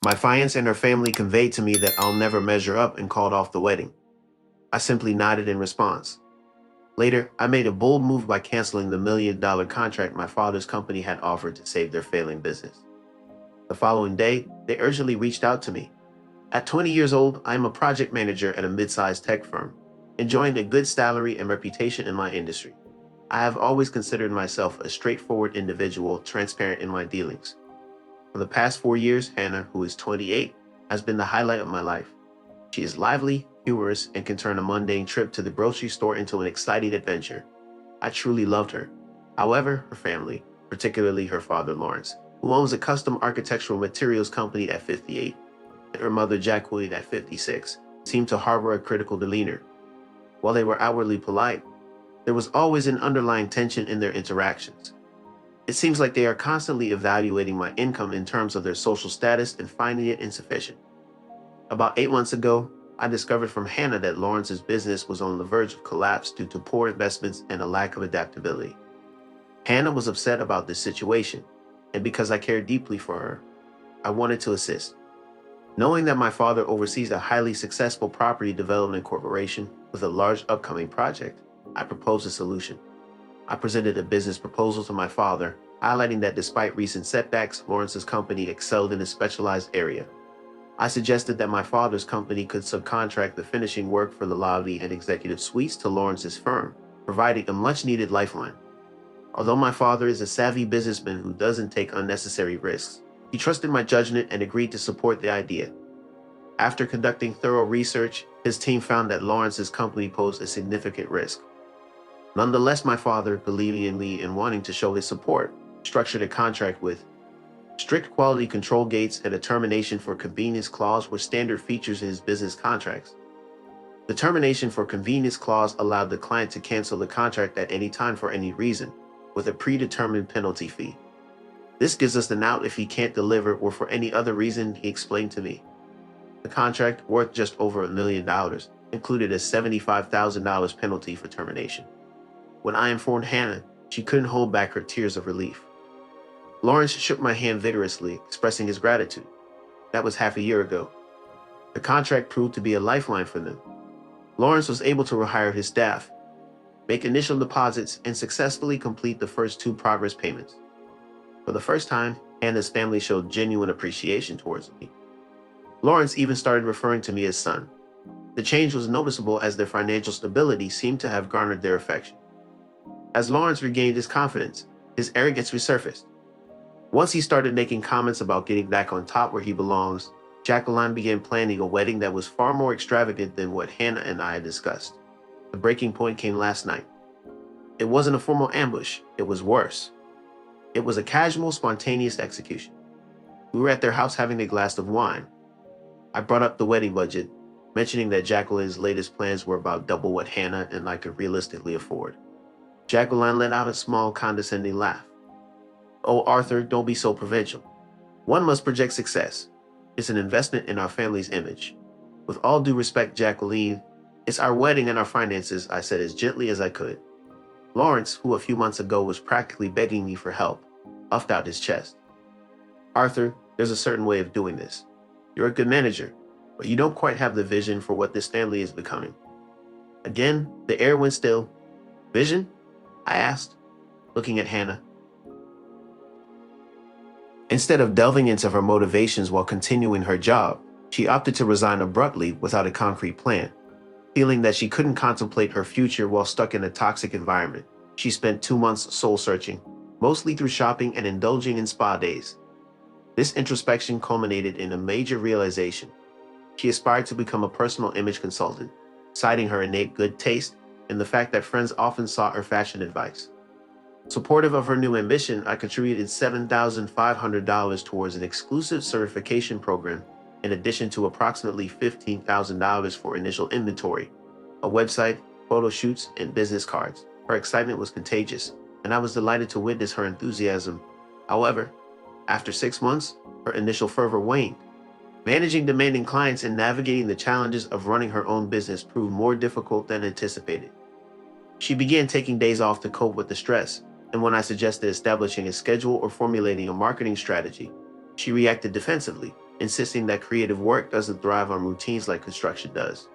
My fiancée and her family conveyed to me that I'll never measure up and called off the wedding. I simply nodded in response. Later, I made a bold move by canceling the $1 million contract my father's company had offered to save their failing business. The following day, they urgently reached out to me. At 20 years old, I am a project manager at a mid-sized tech firm, enjoying a good salary and reputation in my industry. I have always considered myself a straightforward individual, transparent in my dealings. For the past 4 years, Hannah, who is 28, has been the highlight of my life. She is lively, humorous, and can turn a mundane trip to the grocery store into an exciting adventure. I truly loved her. However, her family, particularly her father Lawrence, who owns a custom architectural materials company at 58, and her mother Jacqueline at 56, seemed to harbor a critical demeanor. While they were outwardly polite, there was always an underlying tension in their interactions. It seems like they are constantly evaluating my income in terms of their social status and finding it insufficient. About 8 months ago, I discovered from Hannah that Lawrence's business was on the verge of collapse due to poor investments and a lack of adaptability. Hannah was upset about this situation, and because I cared deeply for her, I wanted to assist. Knowing that my father oversees a highly successful property development corporation with a large upcoming project, I proposed a solution. I presented a business proposal to my father, highlighting that despite recent setbacks, Lawrence's company excelled in a specialized area. I suggested that my father's company could subcontract the finishing work for the lobby and executive suites to Lawrence's firm, providing a much-needed lifeline. Although my father is a savvy businessman who doesn't take unnecessary risks, he trusted my judgment and agreed to support the idea. After conducting thorough research, his team found that Lawrence's company posed a significant risk. Nonetheless, my father, believing in me and wanting to show his support, structured a contract with strict quality control gates and a termination for convenience clause were standard features in his business contracts. The termination for convenience clause allowed the client to cancel the contract at any time for any reason, with a predetermined penalty fee. This gives us an out if he can't deliver or for any other reason, he explained to me. The contract, worth just over $1 million, included a $75,000 penalty for termination. When I informed Hannah, she couldn't hold back her tears of relief. Lawrence shook my hand vigorously, expressing his gratitude. That was half a year ago. The contract proved to be a lifeline for them. Lawrence was able to rehire his staff, make initial deposits, and successfully complete the first 2 progress payments. For the first time, Hannah's family showed genuine appreciation towards me. Lawrence even started referring to me as son. The change was noticeable as their financial stability seemed to have garnered their affection. As Lawrence regained his confidence, his arrogance resurfaced. Once he started making comments about getting back on top where he belongs, Jacqueline began planning a wedding that was far more extravagant than what Hannah and I had discussed. The breaking point came last night. It wasn't a formal ambush, it was worse. It was a casual, spontaneous execution. We were at their house having a glass of wine. I brought up the wedding budget, mentioning that Jacqueline's latest plans were about double what Hannah and I could realistically afford. Jacqueline let out a small, condescending laugh. "Oh, Arthur, don't be so provincial. One must project success. It's an investment in our family's image. With all due respect, Jacqueline, it's our wedding and our finances," I said as gently as I could. Lawrence, who a few months ago was practically begging me for help, puffed out his chest. "Arthur, there's a certain way of doing this. You're a good manager, but you don't quite have the vision for what this family is becoming." Again, the air went still. "Vision?" I asked, looking at Hannah. Instead of delving into her motivations while continuing her job, she opted to resign abruptly without a concrete plan. Feeling that she couldn't contemplate her future while stuck in a toxic environment, she spent 2 months soul-searching, mostly through shopping and indulging in spa days. This introspection culminated in a major realization. She aspired to become a personal image consultant, citing her innate good taste and the fact that friends often sought her fashion advice. Supportive of her new ambition, I contributed $7,500 towards an exclusive certification program, in addition to approximately $15,000 for initial inventory, a website, photo shoots, and business cards. Her excitement was contagious, and I was delighted to witness her enthusiasm. However, after 6 months, her initial fervor waned. Managing demanding clients and navigating the challenges of running her own business proved more difficult than anticipated. She began taking days off to cope with the stress, and when I suggested establishing a schedule or formulating a marketing strategy, she reacted defensively, insisting that creative work doesn't thrive on routines like construction does,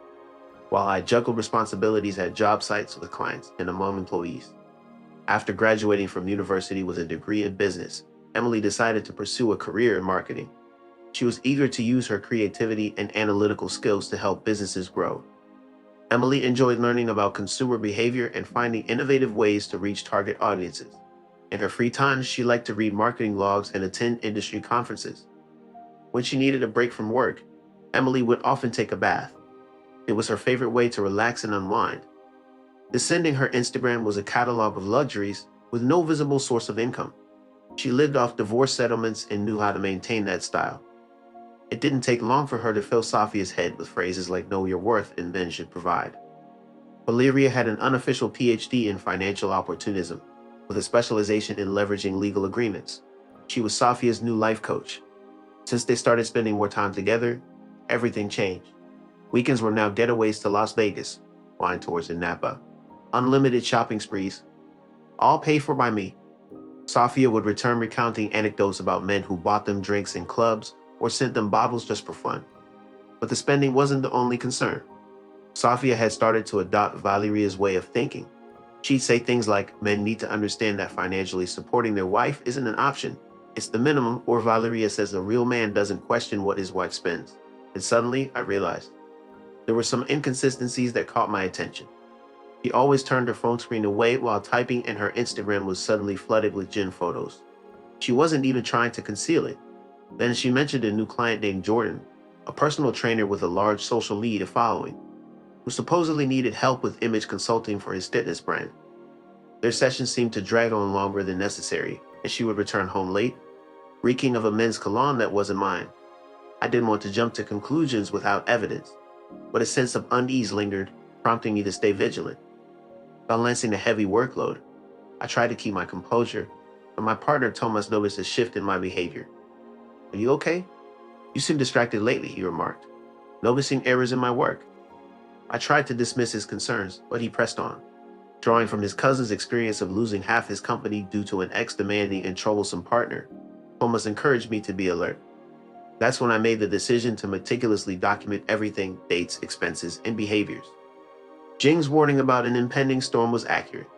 while I juggled responsibilities at job sites with clients and among employees. After graduating from university with a degree in business, Emily decided to pursue a career in marketing. She was eager to use her creativity and analytical skills to help businesses grow. Emily enjoyed learning about consumer behavior and finding innovative ways to reach target audiences. In her free time, she liked to read marketing logs and attend industry conferences. When she needed a break from work, Emily would often take a bath. It was her favorite way to relax and unwind. Descending her Instagram was a catalog of luxuries with no visible source of income. She lived off divorce settlements and knew how to maintain that style. It didn't take long for her to fill Sophia's head with phrases like "know your worth" and "men should provide." Valeria had an unofficial PhD in financial opportunism, with a specialization in leveraging legal agreements. She was Sophia's new life coach. Since they started spending more time together, everything changed. Weekends were now getaways to Las Vegas, wine tours in Napa, unlimited shopping sprees, all paid for by me. Sophia would return recounting anecdotes about men who bought them drinks in clubs or sent them bottles just for fun. But the spending wasn't the only concern. Sophia had started to adopt Valeria's way of thinking. She'd say things like, "Men need to understand that financially supporting their wife isn't an option. It's the minimum," or Valeria says a real man doesn't question what his wife spends. And suddenly, I realized there were some inconsistencies that caught my attention. She always turned her phone screen away while typing, and her Instagram was suddenly flooded with gym photos. She wasn't even trying to conceal it. Then she mentioned a new client named Jordan, a personal trainer with a large social media following, who supposedly needed help with image consulting for his fitness brand. Their sessions seemed to drag on longer than necessary, and she would return home late, reeking of a men's cologne that wasn't mine. I didn't want to jump to conclusions without evidence, but a sense of unease lingered, prompting me to stay vigilant. Balancing a heavy workload, I tried to keep my composure, but my partner Thomas noticed a shift in my behavior. "Are you okay? You seem distracted lately," he remarked, noticing errors in my work. I tried to dismiss his concerns, but he pressed on. Drawing from his cousin's experience of losing half his company due to an ex-demanding and troublesome partner, Thomas encouraged me to be alert. That's when I made the decision to meticulously document everything: dates, expenses, and behaviors. Jing's warning about an impending storm was accurate.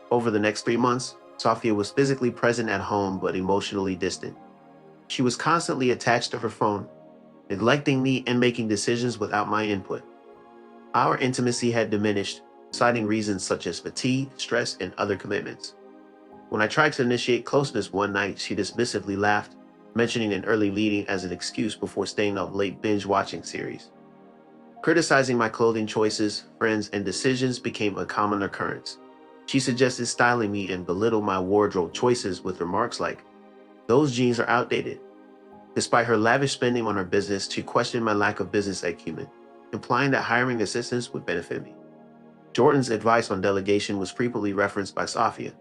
Over the next 3 months, Sophia was physically present at home but emotionally distant. She was constantly attached to her phone, neglecting me and making decisions without my input. Our intimacy had diminished, citing reasons such as fatigue, stress, and other commitments. When I tried to initiate closeness one night, she dismissively laughed, mentioning an early meeting as an excuse before staying up late binge-watching series. Criticizing my clothing choices, friends, and decisions became a common occurrence. She suggested styling me and belittled my wardrobe choices with remarks like, "Those jeans are outdated." Despite her lavish spending on her business, she questioned my lack of business acumen, implying that hiring assistants would benefit me. Jordan's advice on delegation was frequently referenced by Sophia.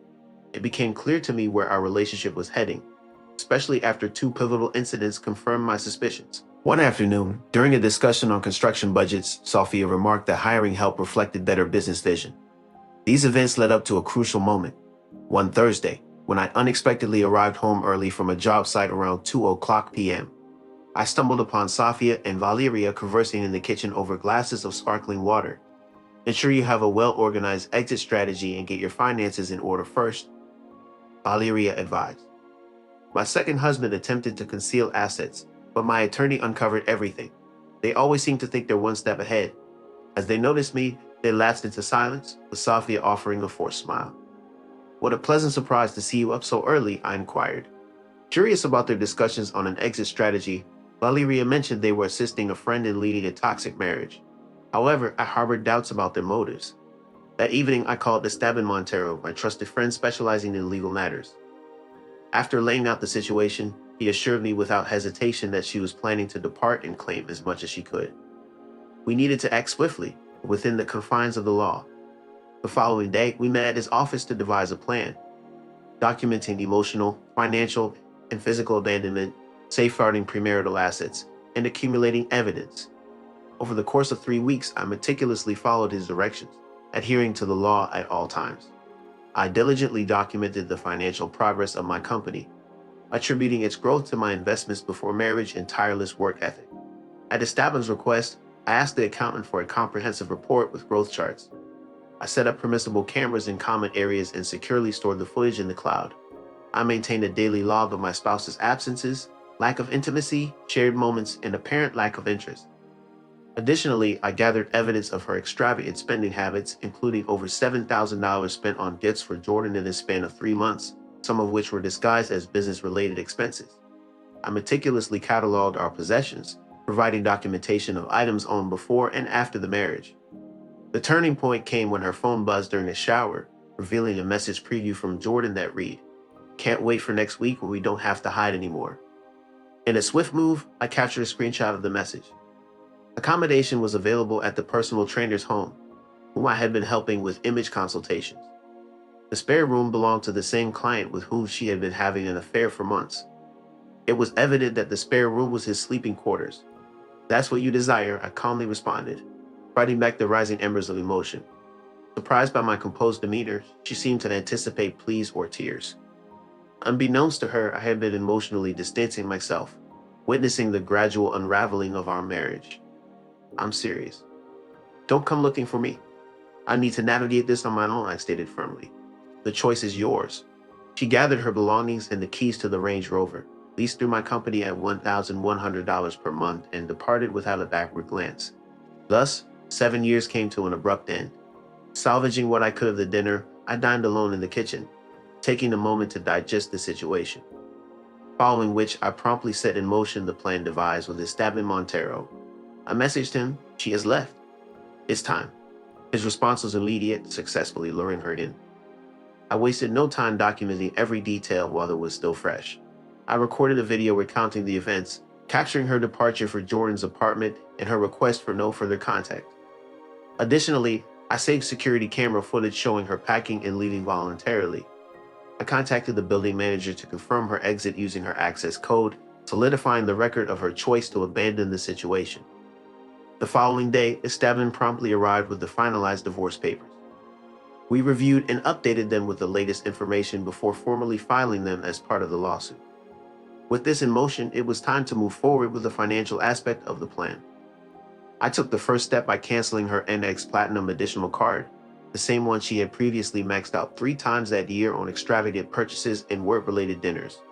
It became clear to me where our relationship was heading, especially after two pivotal incidents confirmed my suspicions. One afternoon, during a discussion on construction budgets, Sophia remarked that hiring help reflected better business vision. These events led up to a crucial moment. One Thursday, when I unexpectedly arrived home early from a job site around 2 p.m., I stumbled upon Sophia and Valeria conversing in the kitchen over glasses of sparkling water. "Ensure you have a well-organized exit strategy and get your finances in order first," Valeria advised. My second husband attempted to conceal assets, but my attorney uncovered everything. They always seem to think they're one step ahead. As they noticed me, they lapsed into silence, with Sophia offering a forced smile. "What a pleasant surprise to see you up so early," I inquired. Curious about their discussions on an exit strategy, Valeria mentioned they were assisting a friend in leading a toxic marriage. However, I harbored doubts about their motives. That evening, I called Esteban Montero, my trusted friend specializing in legal matters. After laying out the situation, he assured me without hesitation that she was planning to depart and claim as much as she could. We needed to act swiftly, within the confines of the law. The following day, we met at his office to devise a plan, documenting emotional, financial, and physical abandonment, safeguarding premarital assets, and accumulating evidence. Over the course of 3 weeks, I meticulously followed his directions, adhering to the law at all times. I diligently documented the financial progress of my company, attributing its growth to my investments before marriage and tireless work ethic. At Esteban's request, I asked the accountant for a comprehensive report with growth charts. I set up permissible cameras in common areas and securely stored the footage in the cloud. I maintained a daily log of my spouse's absences, lack of intimacy, shared moments, and apparent lack of interest. Additionally, I gathered evidence of her extravagant spending habits, including over $7,000 spent on gifts for Jordan in the span of 3 months, some of which were disguised as business-related expenses. I meticulously cataloged our possessions, providing documentation of items owned before and after the marriage. The turning point came when her phone buzzed during a shower, revealing a message preview from Jordan that read, "Can't wait for next week when we don't have to hide anymore." In a swift move, I captured a screenshot of the message. Accommodation was available at the personal trainer's home, whom I had been helping with image consultations. The spare room belonged to the same client with whom she had been having an affair for months. It was evident that the spare room was his sleeping quarters. "That's what you desire," I calmly responded, fighting back the rising embers of emotion. Surprised by my composed demeanor, she seemed to anticipate pleas or tears. Unbeknownst to her, I had been emotionally distancing myself, witnessing the gradual unraveling of our marriage. "I'm serious. Don't come looking for me. I need to navigate this on my own," I stated firmly. "The choice is yours." She gathered her belongings and the keys to the Range Rover, leased through my company at $1,100 per month, and departed without a backward glance. Thus, 7 years came to an abrupt end. Salvaging what I could of the dinner, I dined alone in the kitchen, taking a moment to digest the situation. Following which, I promptly set in motion the plan devised with Esteban Montero. I messaged him, "She has left. It's time." His response was immediate, successfully luring her in. I wasted no time documenting every detail while it was still fresh. I recorded a video recounting the events, capturing her departure for Jordan's apartment and her request for no further contact. Additionally, I saved security camera footage showing her packing and leaving voluntarily. I contacted the building manager to confirm her exit using her access code, solidifying the record of her choice to abandon the situation. The following day, Esteban promptly arrived with the finalized divorce papers. We reviewed and updated them with the latest information before formally filing them as part of the lawsuit. With this in motion, it was time to move forward with the financial aspect of the plan. I took the first step by canceling her NX Platinum additional card, the same one she had previously maxed out 3 times that year on extravagant purchases and work-related dinners.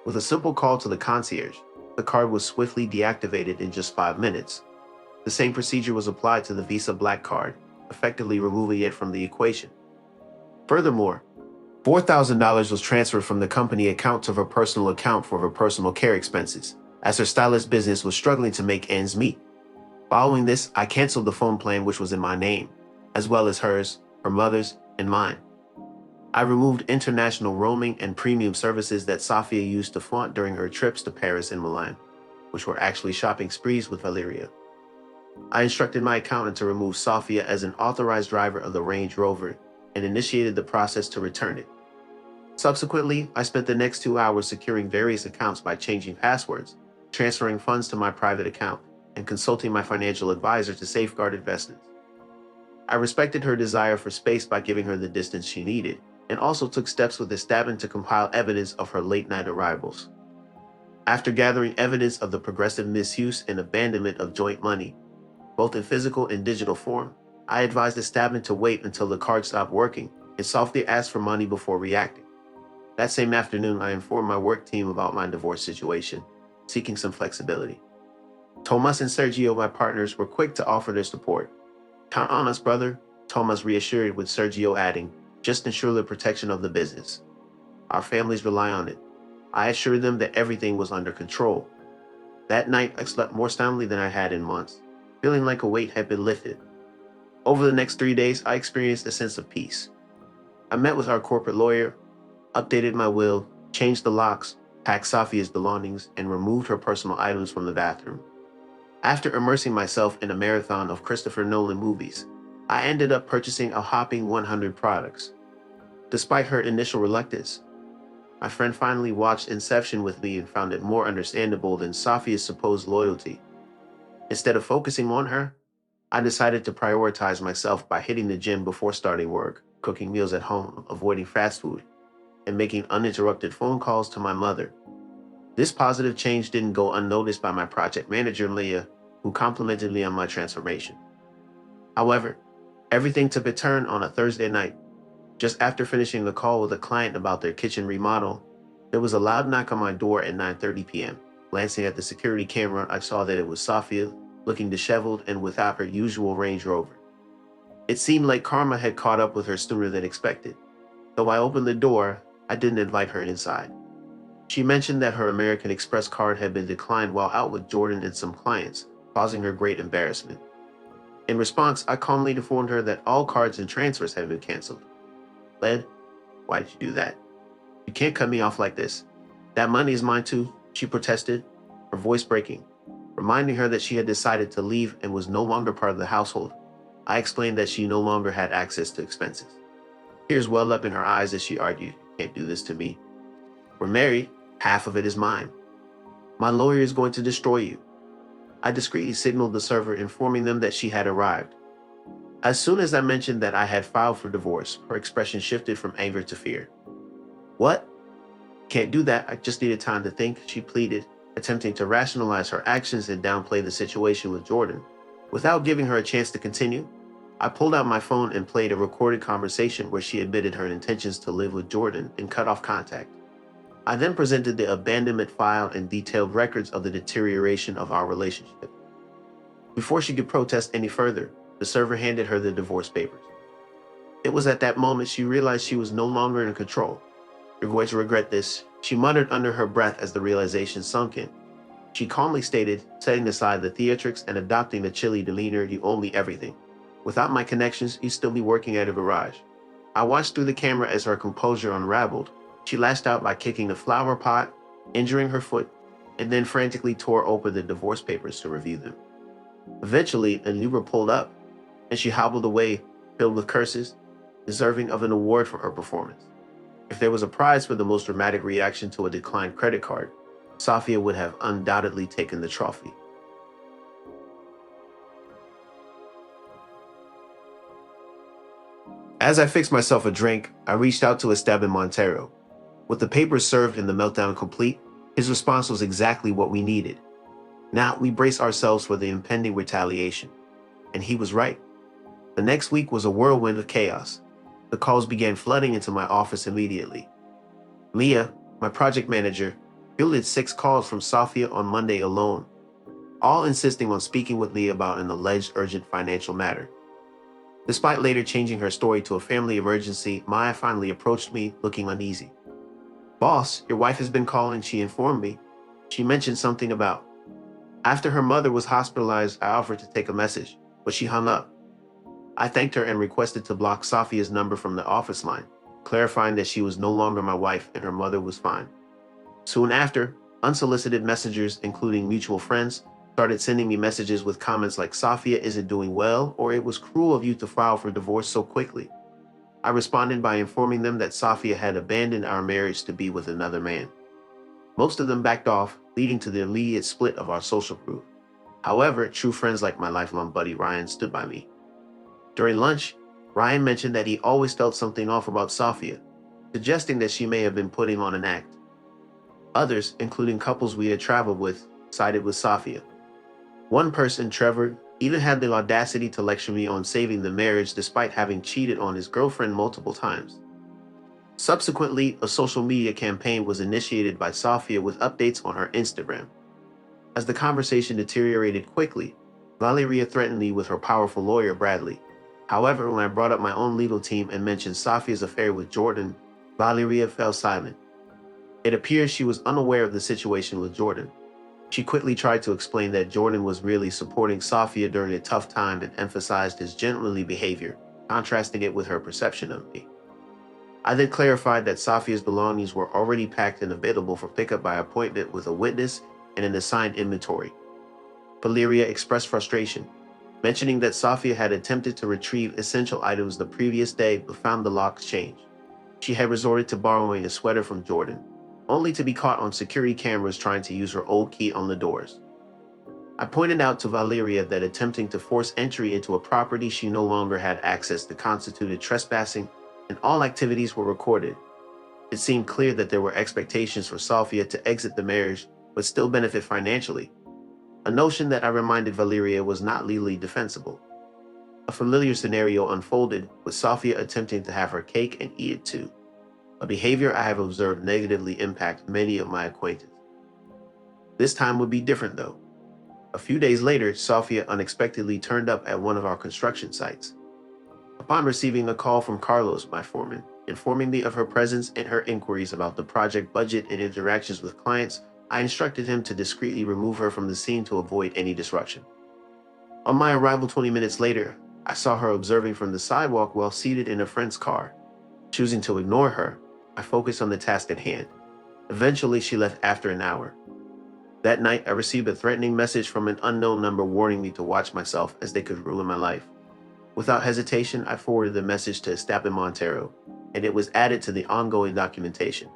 With a simple call to the concierge, the card was swiftly deactivated in just 5 minutes. The same procedure was applied to the Visa Black Card, effectively removing it from the equation. Furthermore, $4,000 was transferred from the company account to her personal account for her personal care expenses, as her stylist business was struggling to make ends meet. Following this, I canceled the phone plan which was in my name, as well as hers, her mother's, and mine. I removed international roaming and premium services that Safia used to flaunt during her trips to Paris and Milan, which were actually shopping sprees with Valeria. I instructed my accountant to remove Safia as an authorized driver of the Range Rover and initiated the process to return it. Subsequently, I spent the next 2 hours securing various accounts by changing passwords, transferring funds to my private account, and consulting my financial advisor to safeguard investments. I respected her desire for space by giving her the distance she needed, and also took steps with Esteban to compile evidence of her late-night arrivals. After gathering evidence of the progressive misuse and abandonment of joint money, both in physical and digital form, I advised Esteban to wait until the card stopped working and softly asked for money before reacting. That same afternoon, I informed my work team about my divorce situation, seeking some flexibility. Tomas and Sergio, my partners, were quick to offer their support. "Count on us, brother," Tomas reassured, with Sergio adding, "Just ensure the protection of the business. Our families rely on it." I assured them that everything was under control. That night, I slept more soundly than I had in months, feeling like a weight had been lifted. Over the next 3 days, I experienced a sense of peace. I met with our corporate lawyer, updated my will, changed the locks, packed Safia's belongings, and removed her personal items from the bathroom. After immersing myself in a marathon of Christopher Nolan movies, I ended up purchasing a whopping 100 products. Despite her initial reluctance, my friend finally watched Inception with me and found it more understandable than Safia's supposed loyalty. Instead of focusing on her, I decided to prioritize myself by hitting the gym before starting work, cooking meals at home, avoiding fast food. and making uninterrupted phone calls to my mother. This positive change didn't go unnoticed by my project manager, Leah, who complimented me on my transformation. However, everything took a turn on a Thursday night. Just after finishing a call with a client about their kitchen remodel, there was a loud knock on my door at 9:30 p.m. Glancing at the security camera, I saw that it was Safia, looking disheveled and without her usual Range Rover. It seemed like karma had caught up with her sooner than expected. Though I opened the door, I didn't invite her inside. She mentioned that her American Express card had been declined while out with Jordan and some clients, causing her great embarrassment. In response, I calmly informed her that all cards and transfers had been canceled. Led, why did you do that? You can't cut me off like this. That money is mine too, she protested, her voice breaking, reminding her that she had decided to leave and was no longer part of the household. I explained that she no longer had access to expenses. Tears welled up in her eyes as she argued, "You can't do this to me. We're married, half of it is mine. My lawyer is going to destroy you." I discreetly signaled the server, informing them that she had arrived. As soon as I mentioned that I had filed for divorce, her expression shifted from anger to fear. "What? Can't do that. I just needed time to think," she pleaded, attempting to rationalize her actions and downplay the situation with Jordan. Without giving her a chance to continue, I pulled out my phone and played a recorded conversation where she admitted her intentions to live with Jordan and cut off contact. I then presented the abandonment file and detailed records of the deterioration of our relationship. Before she could protest any further, the server handed her the divorce papers. It was at that moment she realized she was no longer in control. "You're going to regret this," she muttered under her breath as the realization sunk in. She calmly stated, setting aside the theatrics and adopting the chilly demeanor, "You owe me everything. Without my connections, you'd still be working at a garage." I watched through the camera as her composure unraveled. She lashed out by kicking the flower pot, injuring her foot, and then frantically tore open the divorce papers to review them. Eventually, an Uber pulled up, and she hobbled away, filled with curses, deserving of an award for her performance. If there was a prize for the most dramatic reaction to a declined credit card, Safia would have undoubtedly taken the trophy. As I fixed myself a drink, I reached out to Esteban Montero. With the papers served and the meltdown complete, his response was exactly what we needed. Now we brace ourselves for the impending retaliation. And he was right. The next week was a whirlwind of chaos. The calls began flooding into my office immediately. Leah, my project manager, fielded 6 calls from Safia on Monday alone, all insisting on speaking with Leah about an alleged urgent financial matter. Despite later changing her story to a family emergency, Maya finally approached me, looking uneasy. "Boss, your wife has been calling," she informed me. She mentioned something about. After her mother was hospitalized, I offered to take a message, but she hung up. I thanked her and requested to block Safia's number from the office line, clarifying that she was no longer my wife and her mother was fine. Soon after, unsolicited messengers, including mutual friends, started sending me messages with comments like, "Safia isn't doing well," or "It was cruel of you to file for divorce so quickly." I responded by informing them that Safia had abandoned our marriage to be with another man. Most of them backed off, leading to the immediate split of our social group. However, true friends like my lifelong buddy Ryan stood by me. During lunch, Ryan mentioned that he always felt something off about Safia, suggesting that she may have been putting on an act. Others, including couples we had traveled with, sided with Safia. One person, Trevor, even had the audacity to lecture me on saving the marriage despite having cheated on his girlfriend multiple times. Subsequently, a social media campaign was initiated by Safia with updates on her Instagram. As the conversation deteriorated quickly, Valeria threatened me with her powerful lawyer, Bradley. However, when I brought up my own legal team and mentioned Safia's affair with Jordan, Valeria fell silent. It appears she was unaware of the situation with Jordan. She quickly tried to explain that Jordan was really supporting Safia during a tough time and emphasized his gentlemanly behavior, contrasting it with her perception of me. I then clarified that Safia's belongings were already packed and available for pickup by appointment with a witness and an assigned inventory. Valeria expressed frustration, mentioning that Safia had attempted to retrieve essential items the previous day but found the locks changed. She had resorted to borrowing a sweater from Jordan, only to be caught on security cameras trying to use her old key on the doors. I pointed out to Valeria that attempting to force entry into a property she no longer had access to constituted trespassing, and all activities were recorded. It seemed clear that there were expectations for Sophia to exit the marriage but still benefit financially, a notion that I reminded Valeria was not legally defensible. A familiar scenario unfolded, with Sophia attempting to have her cake and eat it too, a behavior I have observed negatively impact many of my acquaintances. This time would be different though. A few days later, Sophia unexpectedly turned up at one of our construction sites. Upon receiving a call from Carlos, my foreman, informing me of her presence and her inquiries about the project budget and interactions with clients, I instructed him to discreetly remove her from the scene to avoid any disruption. On my arrival 20 minutes later, I saw her observing from the sidewalk while seated in a friend's car. Choosing to ignore her, I focused on the task at hand. Eventually, she left after an hour. That night, I received a threatening message from an unknown number warning me to watch myself as they could ruin my life. Without hesitation, I forwarded the message to Esteban Montero, and it was added to the ongoing documentation.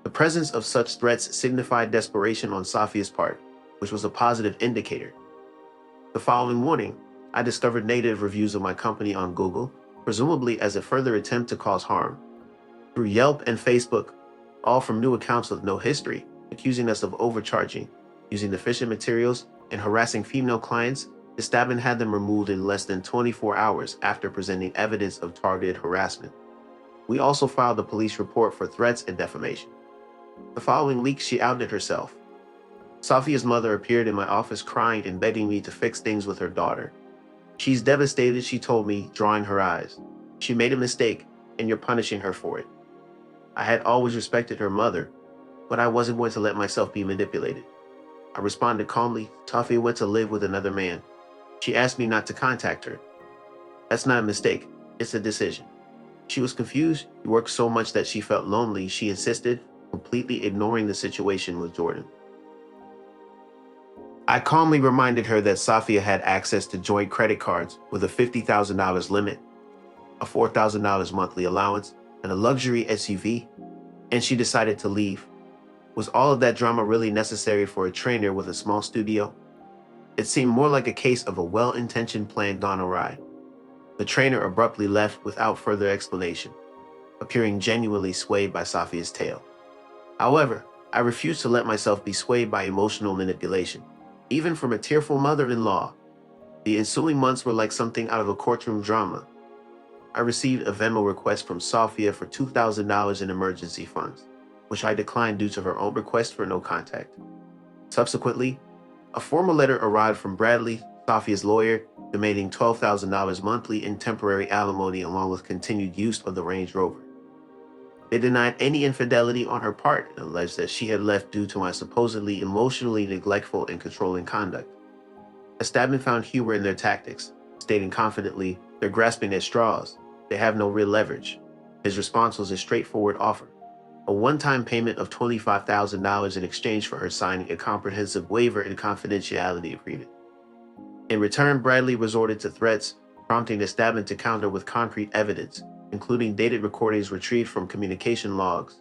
The presence of such threats signified desperation on Sophia's part, which was a positive indicator. The following morning, I discovered negative reviews of my company on Google, presumably as a further attempt to cause harm. Through Yelp and Facebook, all from new accounts with no history, accusing us of overcharging, using deficient materials, and harassing female clients, Esteban had them removed in less than 24 hours after presenting evidence of targeted harassment. We also filed a police report for threats and defamation. The following week, she outed herself. Sophia's mother appeared in my office crying and begging me to fix things with her daughter. She's devastated, she told me, drying her eyes. She made a mistake, and you're punishing her for it. I had always respected her mother, but I wasn't going to let myself be manipulated. I responded calmly. Sophia went to live with another man. She asked me not to contact her. That's not a mistake, it's a decision. She was confused. She worked so much that she felt lonely, she insisted, completely ignoring the situation with Jordan. I calmly reminded her that Sophia had access to joint credit cards with a $50,000 limit, a $4,000 monthly allowance, and a luxury SUV, and she decided to leave. Was all of that drama really necessary for a trainer with a small studio? It seemed more like a case of a well-intentioned plan gone awry. The trainer abruptly left without further explanation, appearing genuinely swayed by Sophia's tale. However, I refused to let myself be swayed by emotional manipulation, even from a tearful mother-in-law. The ensuing months were like something out of a courtroom drama. I received a Venmo request from Sophia for $2,000 in emergency funds, which I declined due to her own request for no contact. Subsequently, a formal letter arrived from Bradley, Sophia's lawyer, demanding $12,000 monthly in temporary alimony along with continued use of the Range Rover. They denied any infidelity on her part and alleged that she had left due to my supposedly emotionally neglectful and controlling conduct. Esteban found humor in their tactics, stating confidently, "They're grasping at straws. They have no real leverage." His response was a straightforward offer: a one-time payment of $25,000 in exchange for her signing a comprehensive waiver and confidentiality agreement. In return, Bradley resorted to threats, prompting Esteban to counter with concrete evidence, including dated recordings retrieved from communication logs.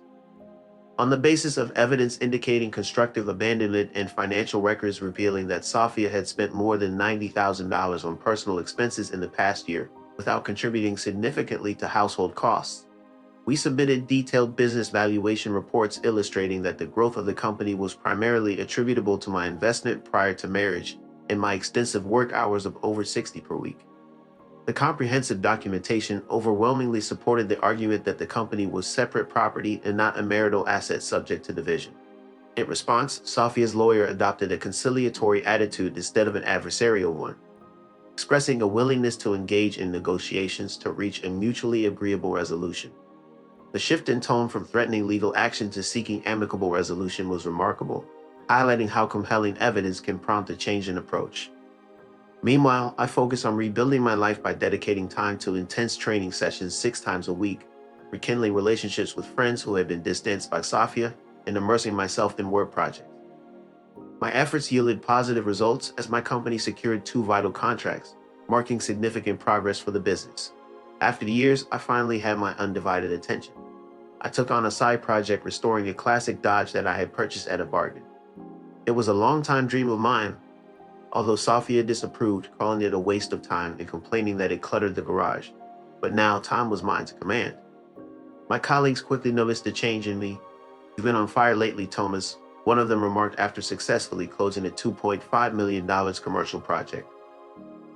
On the basis of evidence indicating constructive abandonment and financial records revealing that Sophia had spent more than $90,000 on personal expenses in the past year without contributing significantly to household costs, we submitted detailed business valuation reports illustrating that the growth of the company was primarily attributable to my investment prior to marriage and my extensive work hours of over 60 per week. The comprehensive documentation overwhelmingly supported the argument that the company was separate property and not a marital asset subject to division. In response, Sophia's lawyer adopted a conciliatory attitude instead of an adversarial one, expressing a willingness to engage in negotiations to reach a mutually agreeable resolution. The shift in tone from threatening legal action to seeking amicable resolution was remarkable, highlighting how compelling evidence can prompt a change in approach. Meanwhile, I focused on rebuilding my life by dedicating time to intense training sessions 6 times a week, rekindling relationships with friends who had been distanced by Sophia, and immersing myself in work projects. My efforts yielded positive results as my company secured 2 vital contracts, marking significant progress for the business. After the years, I finally had my undivided attention. I took on a side project restoring a classic Dodge that I had purchased at a bargain. It was a long-time dream of mine, although Sophia disapproved, calling it a waste of time and complaining that it cluttered the garage. But now time was mine to command. My colleagues quickly noticed the change in me. "You've been on fire lately, Thomas," one of them remarked after successfully closing a $2.5 million commercial project.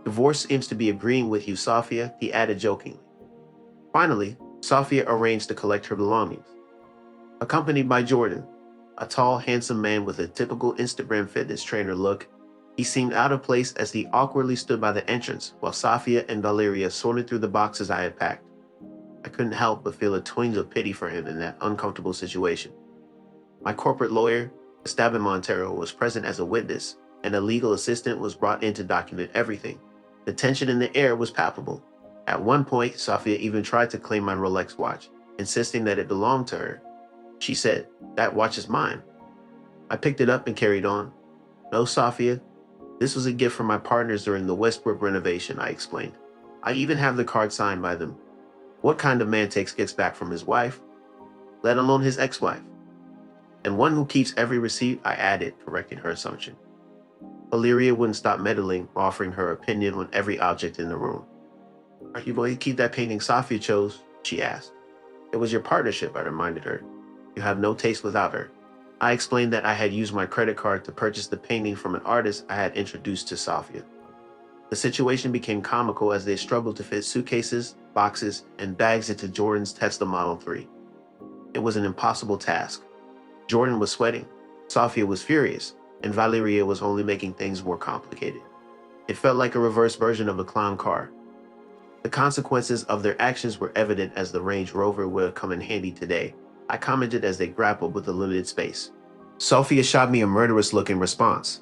"Divorce seems to be agreeing with you, Sophia," he added jokingly. Finally, Sophia arranged to collect her belongings. Accompanied by Jordan, a tall, handsome man with a typical Instagram fitness trainer look, he seemed out of place as he awkwardly stood by the entrance while Sophia and Valeria sorted through the boxes I had packed. I couldn't help but feel a twinge of pity for him in that uncomfortable situation. My corporate lawyer, Esteban Montero, was present as a witness, and a legal assistant was brought in to document everything. The tension in the air was palpable. At one point, Sophia even tried to claim my Rolex watch, insisting that it belonged to her. She said, "That watch is mine." I picked it up and carried on. "No, Sophia, this was a gift from my partners during the Westbrook renovation," I explained. "I even have the card signed by them. What kind of man takes gifts back from his wife, let alone his ex-wife? And one who keeps every receipt," I added, correcting her assumption. Valeria wouldn't stop meddling, offering her opinion on every object in the room. "Are you going to keep that painting Sophia chose?" she asked. "It was your partnership," I reminded her. "You have no taste without her." I explained that I had used my credit card to purchase the painting from an artist I had introduced to Sophia. The situation became comical as they struggled to fit suitcases, boxes, and bags into Jordan's Tesla Model 3. It was an impossible task. Jordan was sweating, Sophia was furious, and Valeria was only making things more complicated. It felt like a reverse version of a clown car. The consequences of their actions were evident as the Range Rover would come in handy today, I commented as they grappled with the limited space. Sophia shot me a murderous look in response.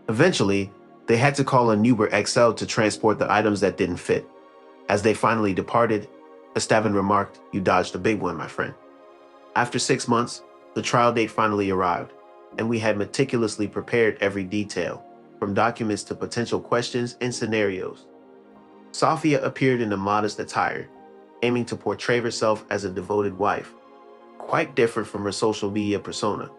Eventually, they had to call an Uber XL to transport the items that didn't fit. As they finally departed, Esteban remarked, "You dodged a big one, my friend." After 6 months, the trial date finally arrived, and we had meticulously prepared every detail, from documents to potential questions and scenarios. Sophia appeared in a modest attire, aiming to portray herself as a devoted wife, quite different from her social media persona.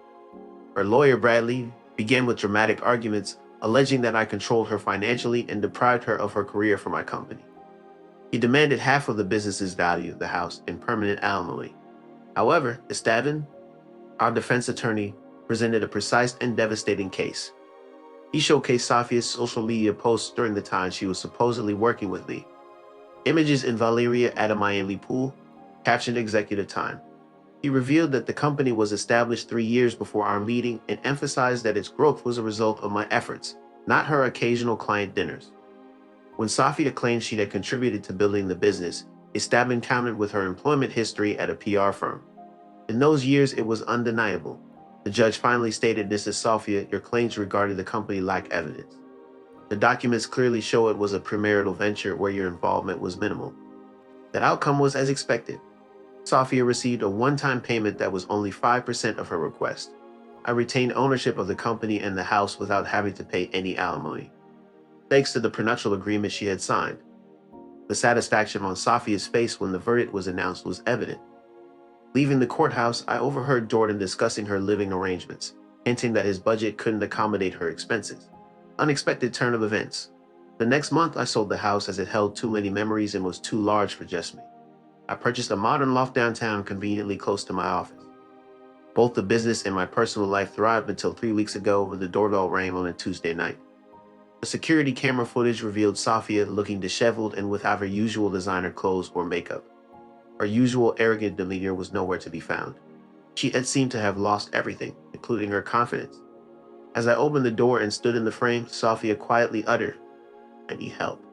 Her lawyer, Bradley, began with dramatic arguments, alleging that I controlled her financially and deprived her of her career for my company. He demanded half of the business's value, the house, in permanent alimony. However, Esteban, our defense attorney, presented a precise and devastating case. He showcased Sophia's social media posts during the time she was supposedly working with me. Images in Valeria at a Miami pool, captioned executive time. He revealed that the company was established 3 years before our meeting and emphasized that its growth was a result of my efforts, not her occasional client dinners. When Sophia claimed she had contributed to building the business, Esteban countered with her employment history at a PR firm. In those years, it was undeniable. The judge finally stated, "Mrs. Sophia, your claims regarding the company lack evidence. The documents clearly show it was a premarital venture where your involvement was minimal." The outcome was as expected. Sophia received a one-time payment that was only 5% of her request. I retained ownership of the company and the house without having to pay any alimony, thanks to the prenuptial agreement she had signed. The satisfaction on Sophia's face when the verdict was announced was evident. Leaving the courthouse, I overheard Jordan discussing her living arrangements, hinting that his budget couldn't accommodate her expenses. Unexpected turn of events. The next month, I sold the house as it held too many memories and was too large for just me. I purchased a modern loft downtown conveniently close to my office. Both the business and my personal life thrived until 3 weeks ago when the doorbell rang on a Tuesday night. The security camera footage revealed Sophia looking disheveled and without her usual designer clothes or makeup. Her usual arrogant demeanor was nowhere to be found. She had seemed to have lost everything, including her confidence. As I opened the door and stood in the frame, Sophia quietly uttered, "I need help."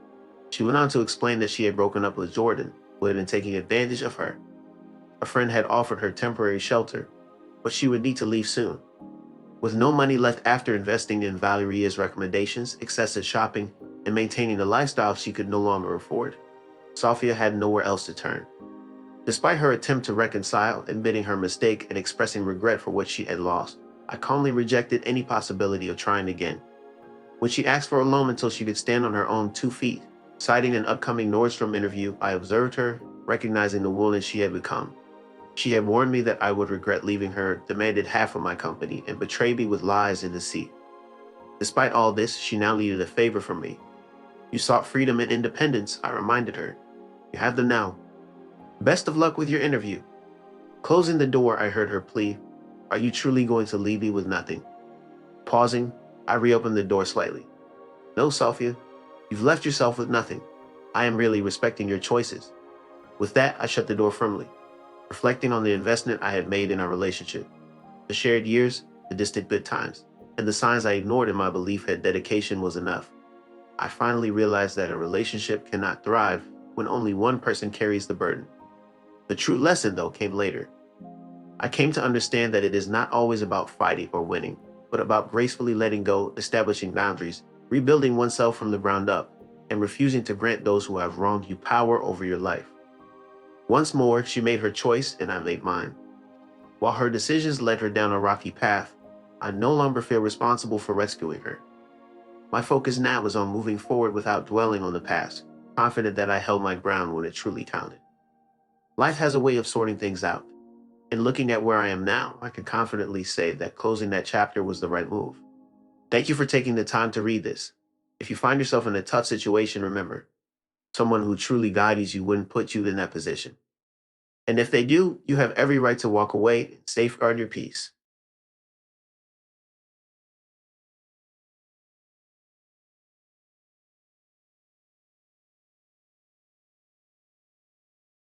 She went on to explain that she had broken up with Jordan, who had been taking advantage of her. A friend had offered her temporary shelter, but she would need to leave soon. With no money left after investing in Valeria's recommendations, excessive shopping, and maintaining a lifestyle she could no longer afford, Sophia had nowhere else to turn. Despite her attempt to reconcile, admitting her mistake and expressing regret for what she had lost, I calmly rejected any possibility of trying again. When she asked for a loan until she could stand on her own 2 feet, citing an upcoming Nordstrom interview, I observed her, recognizing the woman she had become. She had warned me that I would regret leaving her, demanded half of my company, and betrayed me with lies and deceit. Despite all this, she now needed a favor from me. "You sought freedom and independence," I reminded her. "You have them now. Best of luck with your interview." Closing the door, I heard her plea, "Are you truly going to leave me with nothing?" Pausing, I reopened the door slightly. "No, Sophia, you've left yourself with nothing. I am really respecting your choices." With that, I shut the door firmly, reflecting on the investment I had made in our relationship, the shared years, the distant good times, and the signs I ignored in my belief that dedication was enough. I finally realized that a relationship cannot thrive when only one person carries the burden. The true lesson, though, came later. I came to understand that it is not always about fighting or winning, but about gracefully letting go, establishing boundaries, rebuilding oneself from the ground up, and refusing to grant those who have wronged you power over your life. Once more, she made her choice and I made mine. While her decisions led her down a rocky path, I no longer feel responsible for rescuing her. My focus now is on moving forward without dwelling on the past, confident that I held my ground when it truly counted. Life has a way of sorting things out, and looking at where I am now, I can confidently say that closing that chapter was the right move. Thank you for taking the time to read this. If you find yourself in a tough situation, remember, someone who truly guides you wouldn't put you in that position. And if they do, you have every right to walk away and safeguard your peace.